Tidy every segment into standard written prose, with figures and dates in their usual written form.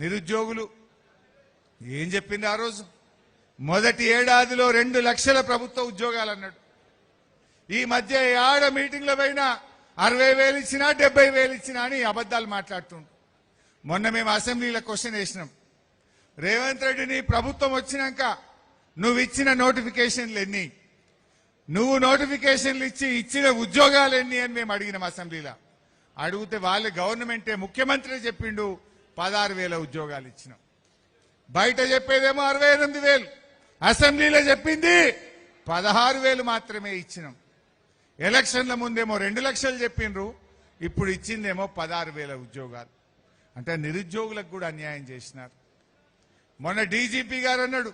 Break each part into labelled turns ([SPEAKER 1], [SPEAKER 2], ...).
[SPEAKER 1] నిరుద్యోగులు ఏం చెప్పింది ఆ రోజు? మొదటి ఏడాదిలో 2 లక్షల ప్రభుత్వ ఉద్యోగాలు అన్నాడు. ఈ మధ్య ఆడ మీటింగ్ల పైన 60,000 ఇచ్చినా 70,000 ఇచ్చినా అని అబద్దాలు మాట్లాడుతుండు. మొన్న మేము అసెంబ్లీలో క్వశ్చన్ వేసినాం, రేవంత్ రెడ్డిని ప్రభుత్వం వచ్చినాక నువ్వు ఇచ్చిన నోటిఫికేషన్లు ఎన్ని, నువ్వు నోటిఫికేషన్లు ఇచ్చిన ఉద్యోగాలు ఎన్ని అని మేము అడిగినాం అసెంబ్లీలో. అడిగితే వాళ్ళ గవర్నమెంటే ముఖ్యమంత్రి చెప్పిండు 16,000 ఉద్యోగాలు ఇచ్చినాం. బయట చెప్పేదేమో 68,000, అసెంబ్లీలో చెప్పింది 16,000 మాత్రమే ఇచ్చినాం. ఎలక్షన్ల ముందేమో 2 లక్షలు చెప్పిండ్రు, ఇప్పుడు ఇచ్చిందేమో 16,000 ఉద్యోగాలు. అంటే నిరుద్యోగులకు కూడా అన్యాయం చేసినారు. మొన్న డీజీపీ గారు అన్నాడు,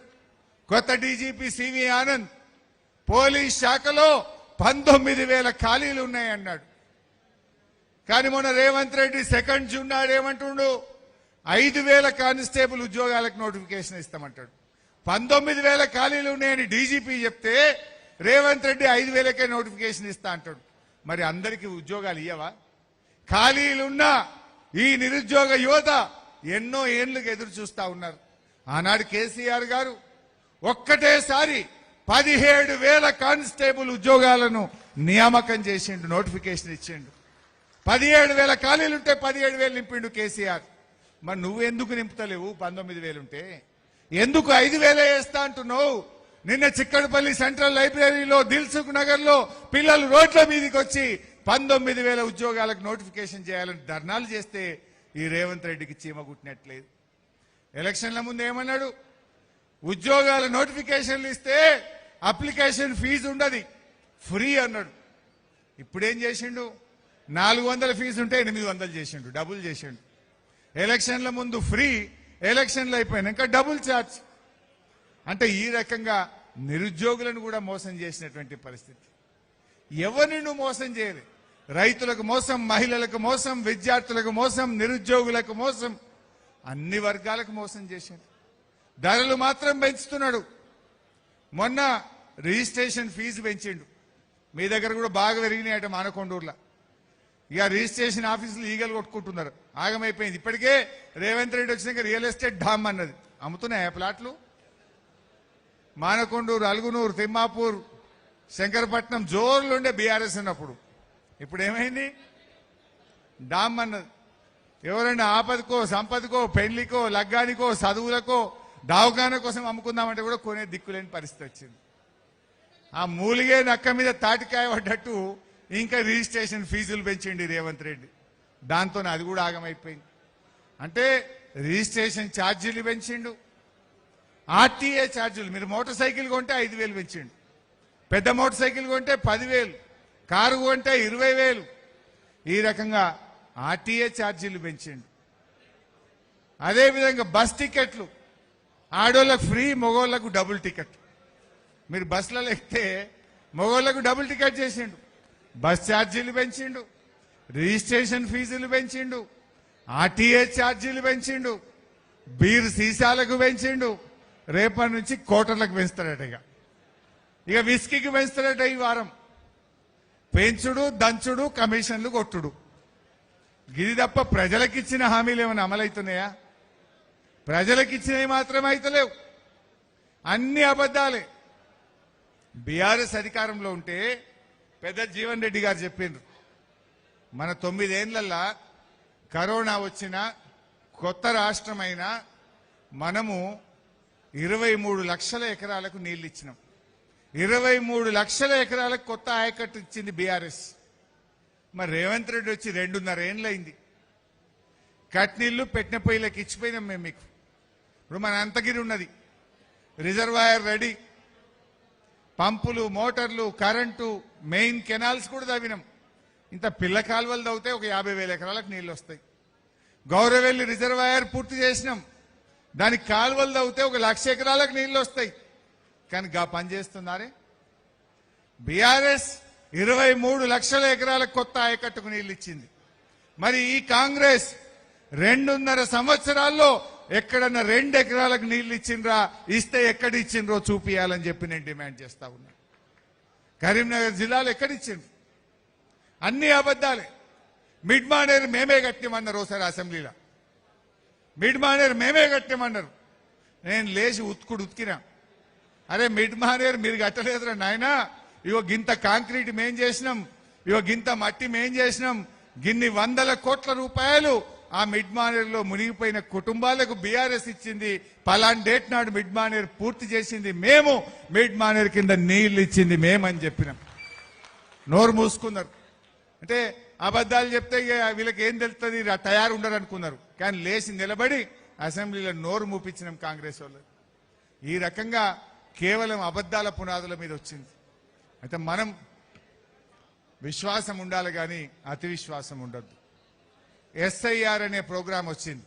[SPEAKER 1] కొత్త డీజీపీ సివి ఆనంద్, పోలీస్ శాఖలో 19,000 ఖాళీలు ఉన్నాయన్నాడు. కానీ మొన్న రేవంత్ రెడ్డి 2 జూన్ నాడు ఏమంటుండు, 5,000 కానిస్టేబుల్ ఉద్యోగాలకు నోటిఫికేషన్ ఇస్తామంటాడు. 19,000 ఖాళీలు ఉన్నాయని డీజీపీ చెప్తే రేవంత్ రెడ్డి 5,000కే నోటిఫికేషన్ ఇస్తా అంటాడు. మరి అందరికీ ఉద్యోగాలు ఇయ్యవా? ఖాళీలున్న ఈ నిరుద్యోగ యువత ఎన్నో ఏళ్లకు ఎదురు చూస్తా ఉన్నారు. ఆనాడు కేసీఆర్ గారు ఒక్కటేసారి 17,000 కానిస్టేబుల్ ఉద్యోగాలను నియామకం చేసిండు, నోటిఫికేషన్ ఇచ్చిండు. 17,000 ఖాళీలుంటే 17,000 నింపిండు కేసీఆర్. మరి నువ్వెందుకు నింపుతలేవు? 19,000 ఉంటే ఎందుకు 5,000 వేస్తా అంటున్నావు? నిన్న చిక్కడపల్లి సెంట్రల్ లైబ్రరీలో, దిల్సుఖ్ నగర్ లో పిల్లలు రోడ్ల మీదకి వచ్చి 19,000 ఉద్యోగాలకు నోటిఫికేషన్ చేయాలని ధర్నాలు చేస్తే ఈ రేవంత్ రెడ్డికి చీమ కుట్టినట్లేదు. ఎలక్షన్ల ముందు ఏమన్నాడు, ఉద్యోగాల నోటిఫికేషన్లు ఇస్తే అప్లికేషన్ ఫీజు ఉండదు, ఫ్రీ అన్నాడు. ఇప్పుడేం చేసిండు? 400 ఫీజు ఉంటే 800 చేసిండు, డబుల్ చేసిండు. ఎలక్షన్ల ముందు ఫ్రీ, ఎలక్షన్లు అయిపోయినాక డబుల్ ఛార్జ్. అంటే ఈ రకంగా నిరుద్యోగులను కూడా మోసం చేసినటువంటి పరిస్థితి. ఎవరిని నువ్వు మోసం చేయలే. రైతులకు మోసం, మహిళలకు మోసం, విద్యార్థులకు మోసం, నిరుద్యోగులకు మోసం, అన్ని వర్గాలకు మోసం చేశాడు. ధరలు మాత్రం పెంచుతున్నాడు. మొన్న రిజిస్ట్రేషన్ ఫీజు పెంచిండు. మీ దగ్గర కూడా బాగా పెరిగినాయట మానకొండూరులో. ఇక రిజిస్ట్రేషన్ ఆఫీసులు ఈగలు కొట్టుకుంటున్నారు, ఆగమైపోయింది. ఇప్పటికే రేవంత్ రెడ్డి వచ్చినాక రియల్ ఎస్టేట్ డామ్ అన్నది. అమ్ముతున్నాయా ప్లాట్లు? మానకొండూరు, అలుగునూరు, తిమ్మాపూర్, శంకరపట్నం జోర్లుండే బీఆర్ఎస్ ఉన్నప్పుడు ఇప్పుడు ఏమైంది? డామ్ అన్నది. ఎవరైనా ఆపదకో, సంపదకో, పెళ్లికో, లగ్గానికో, చదువులకో, దావకాన కోసం అమ్ముకుందామంటే కూడా కొనే దిక్కులేని పరిస్థితి వచ్చింది. ఆ మూలిగే నక్క మీద తాటికాయ పడ్డట్టు ఇంకా రిజిస్ట్రేషన్ ఫీజులు పెంచిండి రేవంత్ రెడ్డి. దాంతో అది కూడా ఆగమైపోయింది. అంటే రిజిస్ట్రేషన్ ఛార్జీలు పెంచిండు, ఆర్టీఏ ఛార్జీలు. మీరు మోటార్ సైకిల్ కొంటే 5,000 పెంచిండు, పెద్ద మోటార్ సైకిల్ కొంటే 10,000, కారు కొంటే 20,000. ఈ రకంగా ఆర్టీఏ ఛార్జీలు పెంచిండు. అదేవిధంగా బస్ టికెట్లు, ఆడోళ్ళకు ఫ్రీ, మగోళ్లకు డబుల్ టికెట్. మీరు బస్సులలో ఎక్కితే మగోళ్లకు డబుల్ టికెట్ చేసిండు. బస్ ఛార్జీలు పెంచిండు, రిజిస్ట్రేషన్ ఫీజులు పెంచిండు, ఆర్టీఏ ఛార్జీలు పెంచిండు, బీర్ సీసాలకు పెంచిండు. రేపటి నుంచి కోటర్లకు పెంచుతాడట. ఇక విస్కీకి పెంచుతాడట. ఈ వారం పెంచుడు, దంచుడు, కమిషన్లు కొట్టుడు. గిది తప్ప ప్రజలకిచ్చిన హామీలు ఏమైనా అమలవుతున్నాయా? ప్రజలకిచ్చినవి మాత్రమే అయితలేవు, అన్ని అబద్దాలే. బీఆర్ఎస్ అధికారంలో ఉంటే పెద్ద జీవన్ రెడ్డి గారు చెప్పిండ్రు, మన 9 ఏళ్లల్లా కరోనా వచ్చిన కొత్త రాష్ట్రమైనా మనము 23 లక్షల ఎకరాలకు నీళ్లు ఇచ్చినాం. 23 లక్షల ఎకరాలకు కొత్త ఆయకట్టు ఇచ్చింది బీఆర్ఎస్. మరి రేవంత్ రెడ్డి వచ్చి 2.5 ఏళ్ళైంది. కట్నీళ్లు పెట్టిన పొయ్యిలకు ఇచ్చిపోయినాం మేము మీకు. ఇప్పుడు మన అంతగిరి ఉన్నది, రిజర్వాయర్ రెడీ, పంపులు, మోటార్లు, కరెంటు, మెయిన్ కెనాల్స్ కూడా తవ్వినాం. ఇంత పిల్ల కాలువలు తవ్వితే ఒక 50,000 ఎకరాలకు నీళ్లు వస్తాయి. గౌరవెల్లి రిజర్వాయర్ పూర్తి చేసినాం, దానికి కాలువలు తవ్వితే 1,00,000 ఎకరాలకు నీళ్లు వస్తాయి. కానీ గా పని చేస్తున్నారే బీఆర్ఎస్. 23 లక్షల ఎకరాలకు కొత్త ఆయకట్టుకు నీళ్లు ఇచ్చింది. మరి ఈ కాంగ్రెస్ 2.5 సంవత్సరాల్లో ఎక్కడన్నా 2 ఎకరాలకు నీళ్లు ఇచ్చిండ్రా? ఇస్తే ఎక్కడ ఇచ్చిండ్రో చూపియాలని చెప్పి నేను డిమాండ్ చేస్తా ఉన్నా. కరీంనగర్ జిల్లాలో ఎక్కడిచ్చిండ్రు? అన్ని అబద్దాలే. మిడ్ మానేరు మేమే కట్టిమన్నారు ఒకసారి అసెంబ్లీలో. మిడ్ మానేర్ మేమే కట్టామన్నారు. నేను లేచి ఉతికినా, అరే మిడ్ మానేర్ మీరు కట్టలేదురా నాయనా, ఇగో గింత కాంక్రీట్ మేం చేసినాం, ఇగో గింత మట్టి మేం చేసినాం, గిన్ని వందల కోట్ల రూపాయలు ఆ మిడ్ మానేర్లో మునిగిపోయిన కుటుంబాలకు బీఆర్ఎస్ ఇచ్చింది, పలాన్ డేట్ నాడు మిడ్ మానేర్ పూర్తి చేసింది మేము, మిడ్ మానేర్ కింద నీళ్లు ఇచ్చింది మేమని చెప్పినాం. నోరు మూసుకున్నారు. అంటే అబద్ధాలు చెప్తే వీళ్ళకి ఏం తెలుస్తుంది, తయారు ఉండరు అనుకున్నారు. కానీ లేచి నిలబడి అసెంబ్లీలో నోరు మూపించినాం కాంగ్రెస్ వాళ్ళు. ఈ రకంగా కేవలం అబద్ధాల పునాదుల మీద వచ్చింది. అయితే మనం విశ్వాసం ఉండాలి కానీ అతి విశ్వాసం ఉండద్దు. ఎస్ఐఆర్ అనే ప్రోగ్రాం వచ్చింది.